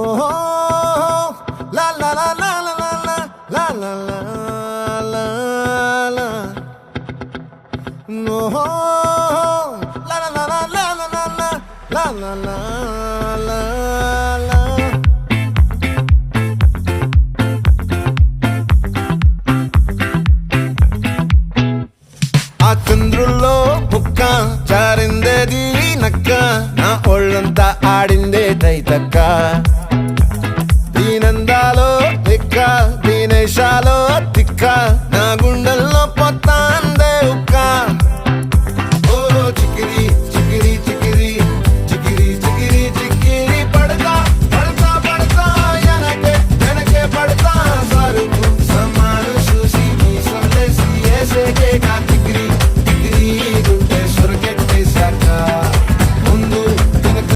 ఓహో లా లా లా లా లా లా లా లా లా లా ఓహో లా లా లా లా లా లా లా లా లా లా లా ఆ చంద్రుల్లో బుక్క జారిందేది నక్క